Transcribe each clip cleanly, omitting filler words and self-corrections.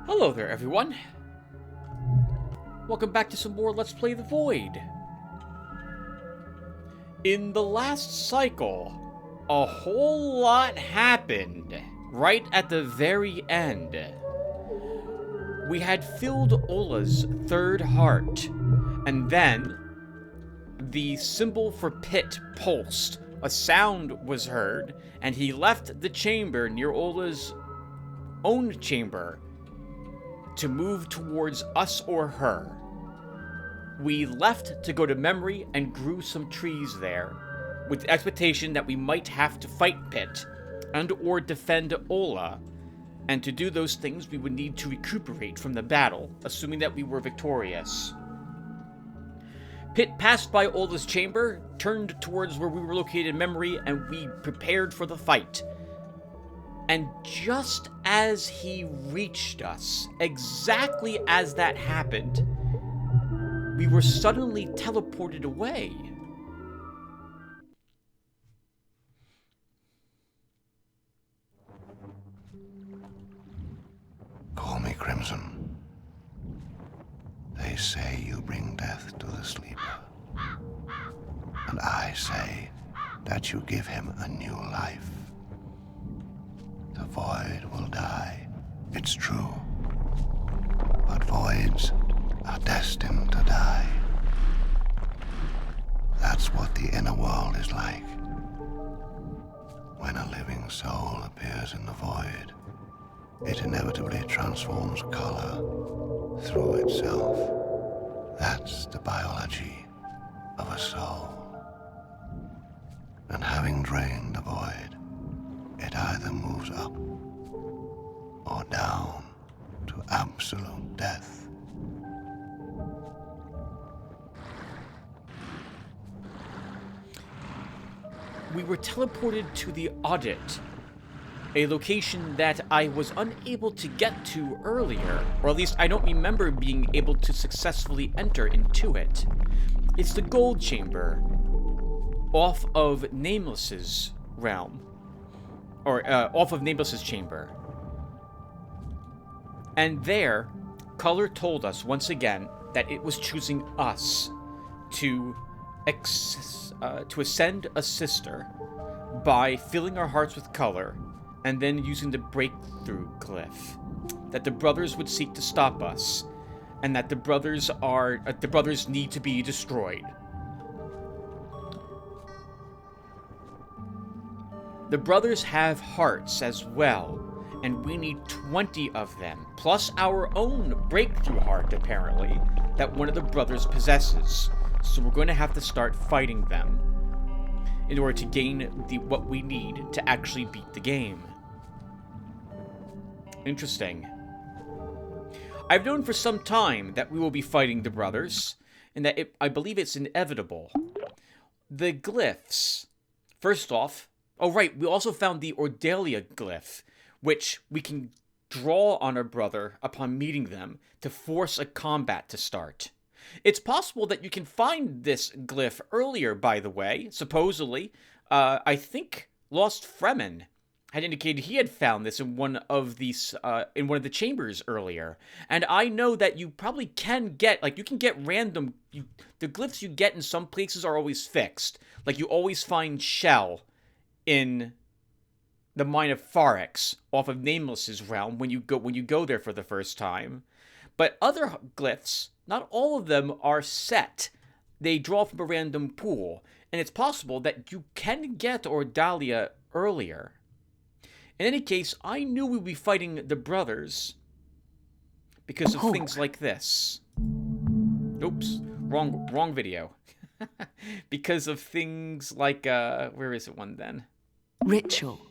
Hello there, everyone. Welcome back to some more Let's Play the Void. In the last cycle, a whole lot happened right at the very end. We had filled Ola's third heart, and then the symbol for pit pulsed. A sound was heard, and he left the chamber near Ola's own chamber to move towards us or her. We left to go to Memory and grew some trees there, with the expectation that we might have to fight Pit and or defend Ola, and to do those things we would need to recuperate from the battle, assuming that we were victorious. Pit passed by Ola's chamber, turned towards where we were located in Memory, and we prepared for the fight. And just as he reached us, exactly as that happened, we were suddenly teleported away. Call me Crimson. They say you bring death to the sleeper. And I say that you give him a new life. The void will die, it's true. But voids are destined to die. That's what the inner world is like. When a living soul appears in the void, it inevitably transforms color through itself. That's the biology of a soul. And having drained the void, it either moves up or down to absolute death. We were teleported to the Audit, a location that I was unable to get to earlier, or at least I don't remember being able to successfully enter into it. It's the Gold Chamber, off of Nameless's realm. Or, off of Nameless's chamber. And there, Color told us once again that it was choosing us to ascend a sister by filling our hearts with color and then using the breakthrough glyph. That the brothers would seek to stop us, and that the brothers need to be destroyed. The brothers have hearts as well, and we need 20 of them, plus our own breakthrough heart, apparently, that one of the brothers possesses. So we're going to have to start fighting them in order to gain what we need to actually beat the game. Interesting. I've known for some time that we will be fighting the brothers, and that I believe it's inevitable. The glyphs. First off, oh right, we also found the Ordelia glyph, which we can draw on our brother upon meeting them to force a combat to start. It's possible that you can find this glyph earlier, by the way. Supposedly, I think Lost Fremen had indicated he had found this in one of these, in one of the chambers earlier. And I know that you probably can get, like, you can get random, the glyphs you get in some places are always fixed. Like, you always find Shell in the mine of Farex off of Nameless's realm when you go there for the first time. But other glyphs, not all of them are set. They draw from a random pool, and it's possible that you can get Ordelia earlier. In any case, I knew we'd be fighting the brothers because of things like this. Oops, wrong video. Because of things like, where is it one then? Ritual.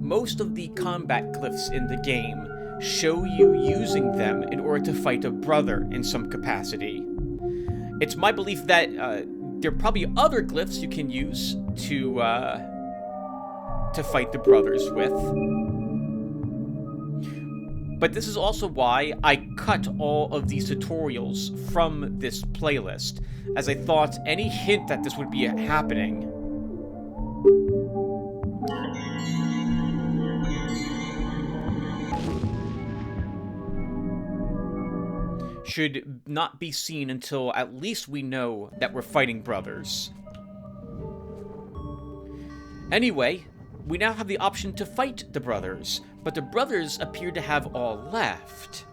Most of the combat glyphs in the game show you using them in order to fight a brother in some capacity. It's my belief that there are probably other glyphs you can use to fight the brothers with. But this is also why I cut all of these tutorials from this playlist, as I thought any hint that this would be happening should not be seen until at least we know that we're fighting brothers. Anyway, we now have the option to fight the brothers, but the brothers appear to have all left.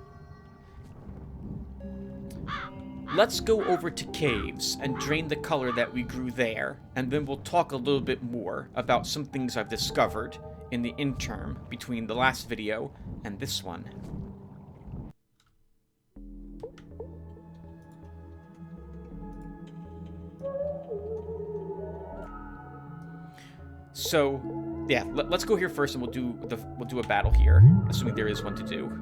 Let's go over to caves and drain the color that we grew there, and then we'll talk a little bit more about some things I've discovered in the interim between the last video and this one. So, yeah, let's go here first, and we'll do a battle here, assuming there is one to do.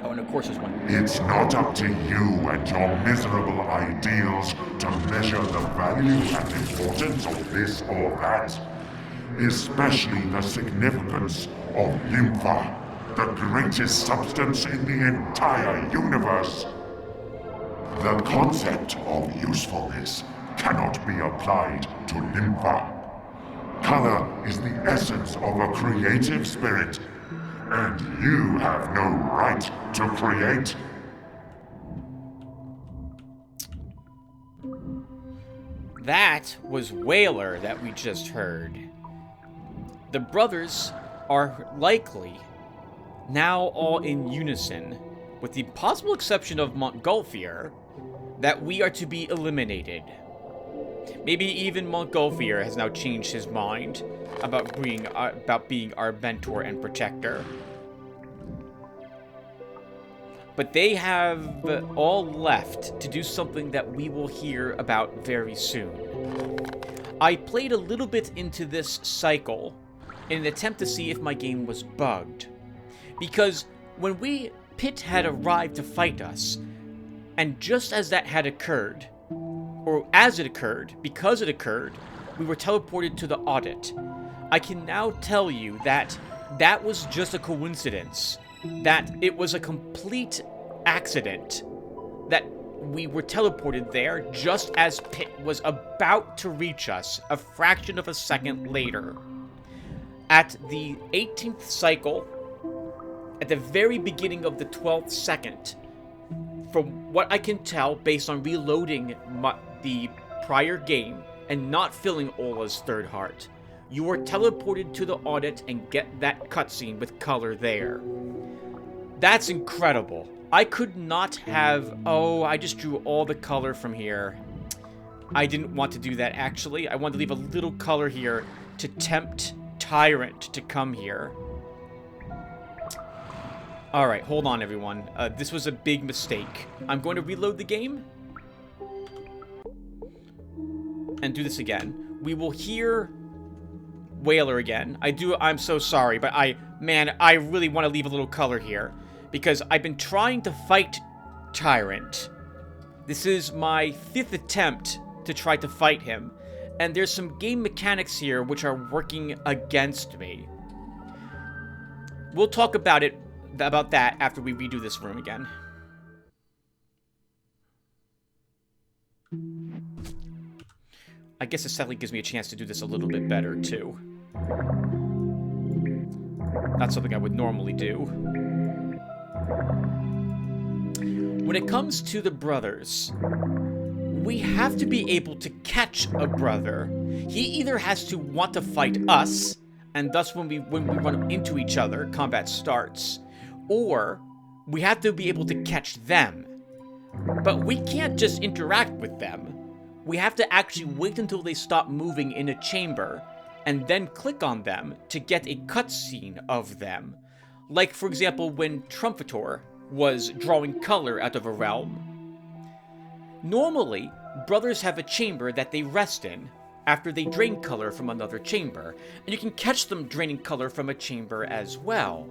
Oh, and of course there's one. It's not up to you and your miserable ideals to measure the value and importance of this or that, especially the significance of Lympha, the greatest substance in the entire universe. The concept of usefulness cannot be applied to Lympha. Color is the essence of a creative spirit, and you have no right to create. That was Whaler that we just heard. The brothers are likely now all in unison, with the possible exception of Montgolfier, that we are to be eliminated. Maybe even Montgolfier has now changed his mind about being our mentor and protector. But they have all left to do something that we will hear about very soon. I played a little bit into this cycle in an attempt to see if my game was bugged. Because when Pitt had arrived to fight us, and just as that had occurred, or as it occurred, because it occurred, we were teleported to the audit. I can now tell you that that was just a coincidence, that it was a complete accident, that we were teleported there just as Pitt was about to reach us a fraction of a second later. At the 18th cycle, at the very beginning of the 12th second, from what I can tell based on reloading the prior game and not filling Ola's third heart, you are teleported to the audit and get that cutscene with color there. That's incredible. I could not have... Oh, I just drew all the color from here. I didn't want to do that, actually. I wanted to leave a little color here to tempt Tyrant to come here. Alright, hold on, everyone. This was a big mistake. I'm going to reload the game and do this again. We will hear Whaler again. I'm so sorry, but I really want to leave a little color here because I've been trying to fight Tyrant. This is my 5th attempt to try to fight him, and there's some game mechanics here which are working against me. We'll talk about that after we redo this room again. I guess it sadly gives me a chance to do this a little bit better, too. Not something I would normally do. When it comes to the brothers, we have to be able to catch a brother. He either has to want to fight us, and thus when we run into each other, combat starts, or we have to be able to catch them. But we can't just interact with them. We have to actually wait until they stop moving in a chamber, and then click on them to get a cutscene of them. Like, for example, when Trumpetor was drawing color out of a realm. Normally, brothers have a chamber that they rest in after they drain color from another chamber, and you can catch them draining color from a chamber as well.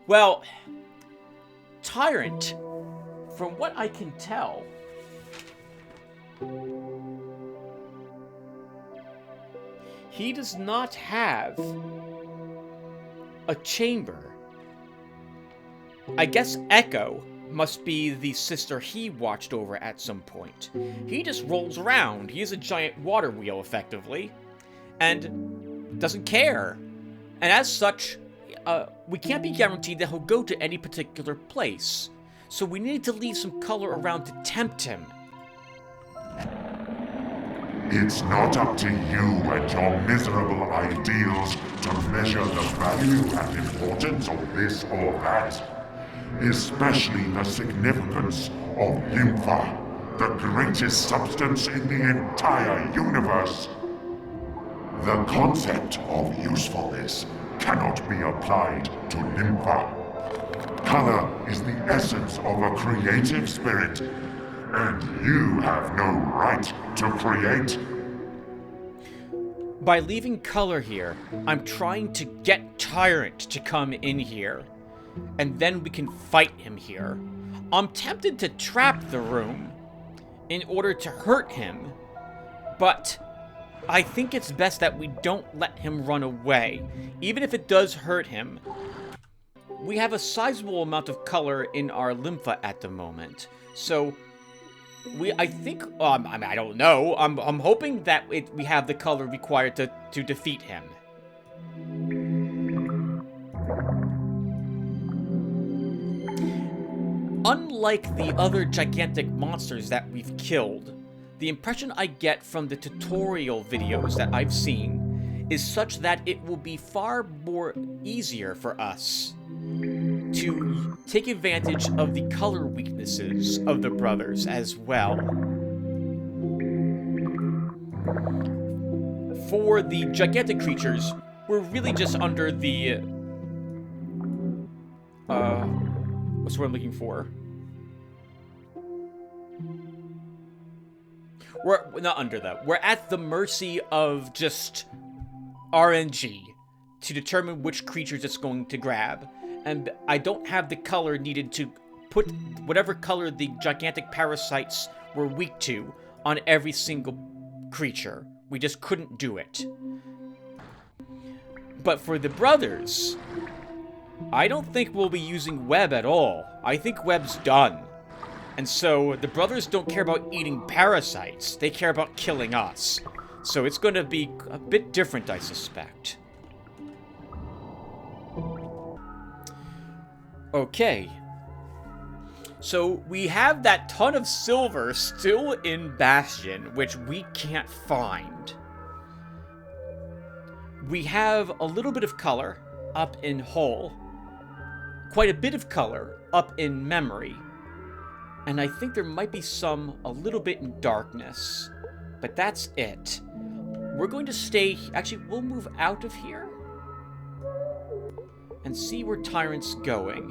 Well, Tyrant, from what I can tell, he does not have a chamber. I guess Echo must be the sister he watched over at some point. He just rolls around. He is a giant water wheel, effectively. and doesn't care. And as such, we can't be guaranteed that he'll go to any particular place. So we need to leave some color around to tempt him. It's not up to you and your miserable ideals to measure the value and importance of this or that. Especially the significance of Lympha, the greatest substance in the entire universe. The concept of usefulness cannot be applied to Lympha. Color is the essence of a creative spirit, and you have no right to create. By leaving color here, I'm trying to get Tyrant to come in here, and then we can fight him here. I'm tempted to trap the room in order to hurt him, but I think it's best that we don't let him run away. Even if it does hurt him, we have a sizable amount of color in our Lympha at the moment. So, I think, I don't know. I'm hoping that we have the color required to defeat him. Unlike the other gigantic monsters that we've killed, the impression I get from the tutorial videos that I've seen is such that it will be far more easier for us to take advantage of the color weaknesses of the brothers as well. For the gigantic creatures, we're really just under the what's what I'm looking for? We're not under that. We're at the mercy of just RNG to determine which creatures it's going to grab. And I don't have the color needed to put whatever color the gigantic parasites were weak to on every single creature. We just couldn't do it. But for the brothers, I don't think we'll be using web at all. I think web's done. And so the brothers don't care about eating parasites. They care about killing us. So it's going to be a bit different, I suspect. Okay. So we have that ton of silver still in Bastion, which we can't find. We have a little bit of color up in Hull. Quite a bit of color up in Memory. And I think there might be a little bit in Darkness. But that's it. We're going to stay... Actually, we'll move out of here. And see where Tyrant's going.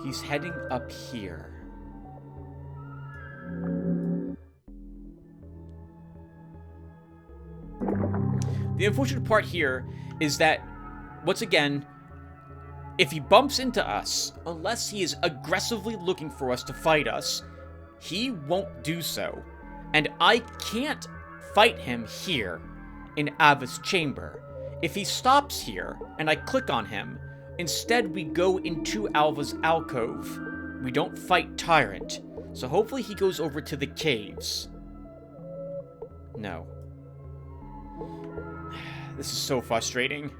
He's heading up here. The unfortunate part here is that, once again, if he bumps into us, unless he is aggressively looking for us to fight us, he won't do so. And I can't fight him here in Ava's chamber. If he stops here and I click on him, instead we go into Alva's alcove. We don't fight Tyrant. So hopefully he goes over to the caves. No. This is so frustrating.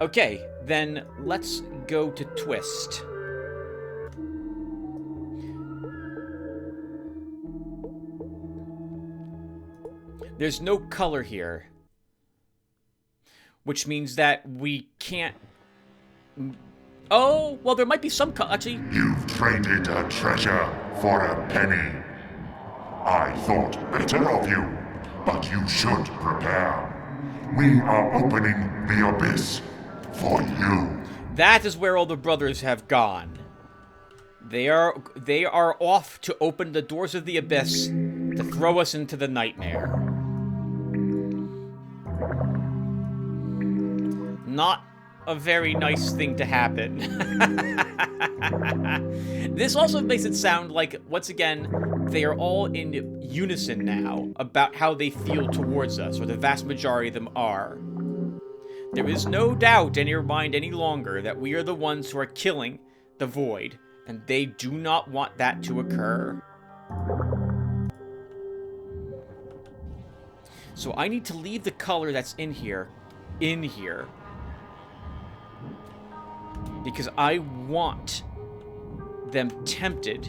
Okay, then let's go to Twist. There's no color here, which means that we can't... Oh, well, there might be some color. Actually, You've traded a treasure for a penny. I thought better of you, but you should prepare. We are opening the abyss for you. that is where all the brothers have gone. They are off to open the doors of the abyss to throw us into the nightmare. Not a very nice thing to happen. This also makes it sound like, once again, they are all in unison now about how they feel towards us, or the vast majority of them are. There is no doubt in your mind any longer that we are the ones who are killing the void, and they do not want that to occur. So I need to leave the color that's in here, because I want them tempted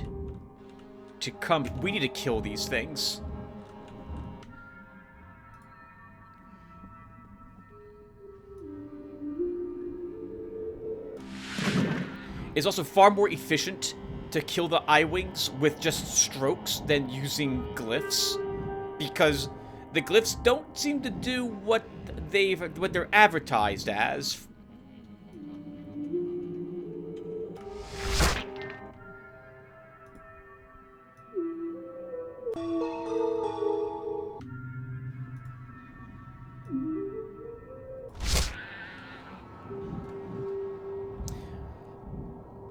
to come. We need to kill these things. It's also far more efficient to kill the eye wings with just strokes than using glyphs, because the glyphs don't seem to do what they're advertised as.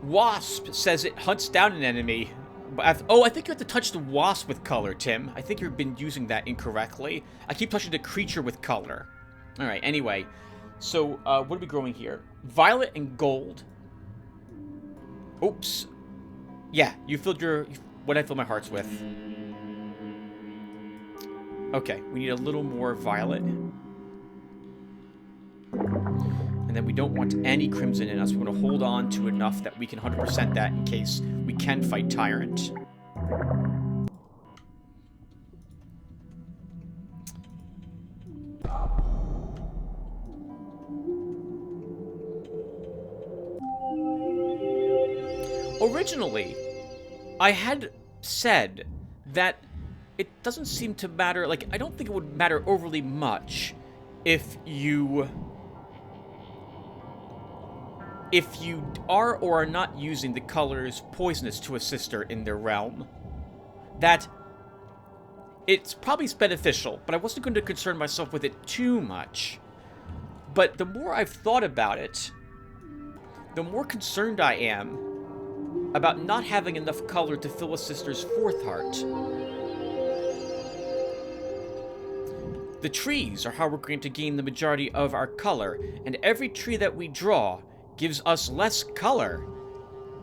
Wasp says it hunts down an enemy. Oh, I think you have to touch the wasp with color, Tim. I think you've been using that incorrectly. I keep touching the creature with color. Alright, anyway. So, what are we growing here? Violet and gold. Oops. Yeah, you filled your... what I fill my hearts with. Okay, we need a little more violet. And then we don't want any crimson in us. We want to hold on to enough that we can 100% that in case we can fight Tyrant. Originally, I had said that it doesn't seem to matter, like, I don't think it would matter overly much if you are or are not using the colors poisonous to a sister in their realm. That it's probably beneficial, but I wasn't going to concern myself with it too much. But the more I've thought about it, the more concerned I am about not having enough color to fill a sister's fourth heart. The trees are how we're going to gain the majority of our color, and every tree that we draw gives us less color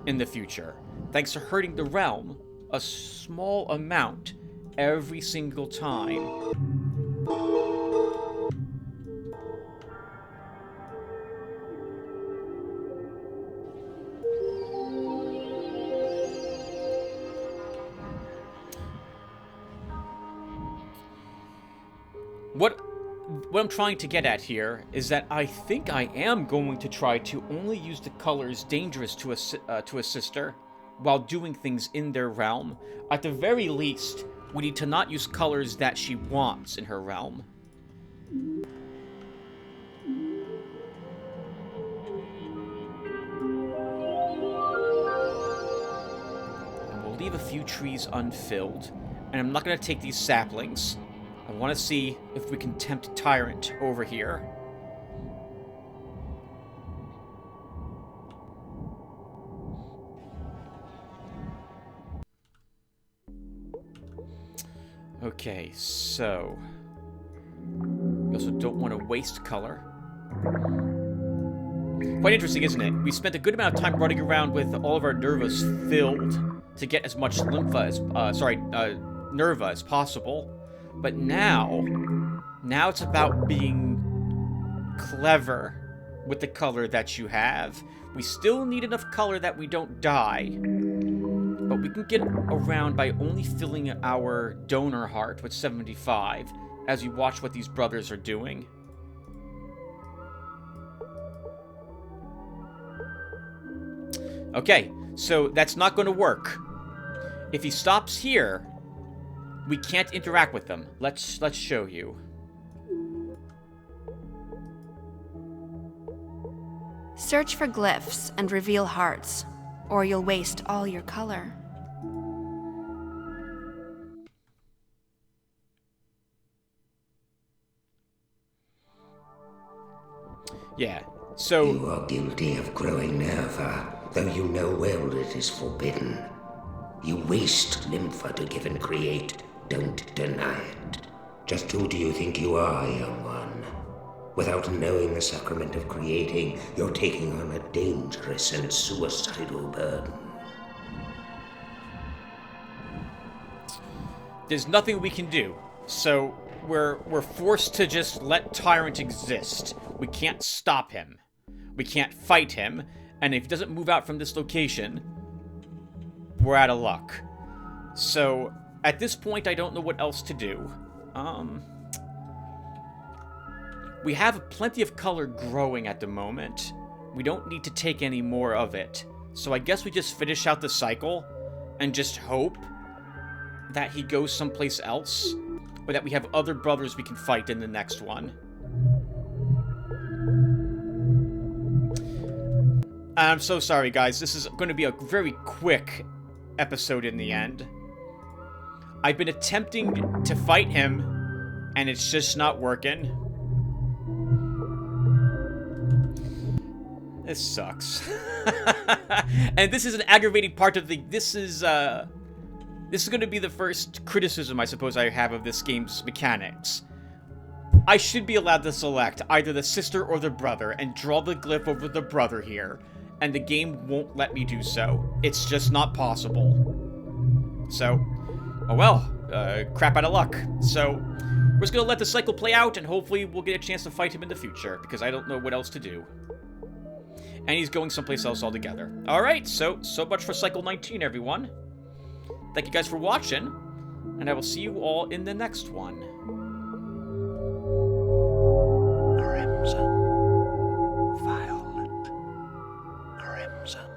in the future, thanks to hurting the realm a small amount every single time. What I'm trying to get at here is that I think I am going to try to only use the colors dangerous to a sister while doing things in their realm. At the very least, we need to not use colors that she wants in her realm. And we'll leave a few trees unfilled, and I'm not going to take these saplings. I want to see if we can tempt Tyrant over here. Okay, so... we also don't want to waste color. Quite interesting, isn't it? We spent a good amount of time running around with all of our nervas filled to get as much nerva as possible. But now it's about being clever with the color that you have. We still need enough color that we don't die, but we can get around by only filling our donor heart with 75 as we watch what these brothers are doing. Okay, so that's not going to work. If he stops here, we can't interact with them. Let's show you. Search for glyphs and reveal hearts, or you'll waste all your color. Yeah, so... You are guilty of growing nerva, though you know well it is forbidden. You waste lympha to give and create. Don't deny it. Just who do you think you are, young one? Without knowing the sacrament of creating, you're taking on a dangerous and suicidal burden. There's nothing we can do, so we're forced to just let Tyrant exist. We can't stop him. We can't fight him, and if he doesn't move out from this location, we're out of luck. So, at this point, I don't know what else to do. We have plenty of color growing at the moment. We don't need to take any more of it. So I guess we just finish out the cycle and just hope that he goes someplace else, or that we have other brothers we can fight in the next one. I'm so sorry, guys. This is going to be a very quick episode in the end. I've been attempting to fight him, and it's just not working. This sucks. And this is an aggravating part of the... This is going to be the first criticism, I suppose, I have of this game's mechanics. I should be allowed to select either the sister or the brother and draw the glyph over the brother here, and the game won't let me do so. It's just not possible. So, oh well, crap out of luck. So, we're just going to let the cycle play out, and hopefully we'll get a chance to fight him in the future, because I don't know what else to do. And he's going someplace else altogether. Alright, so much for Cycle 19, everyone. Thank you guys for watching, and I will see you all in the next one. Crimson. Violet. Crimson.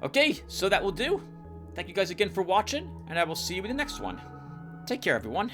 Okay, so that will do. Thank you guys again for watching, and I will see you in the next one. Take care, everyone.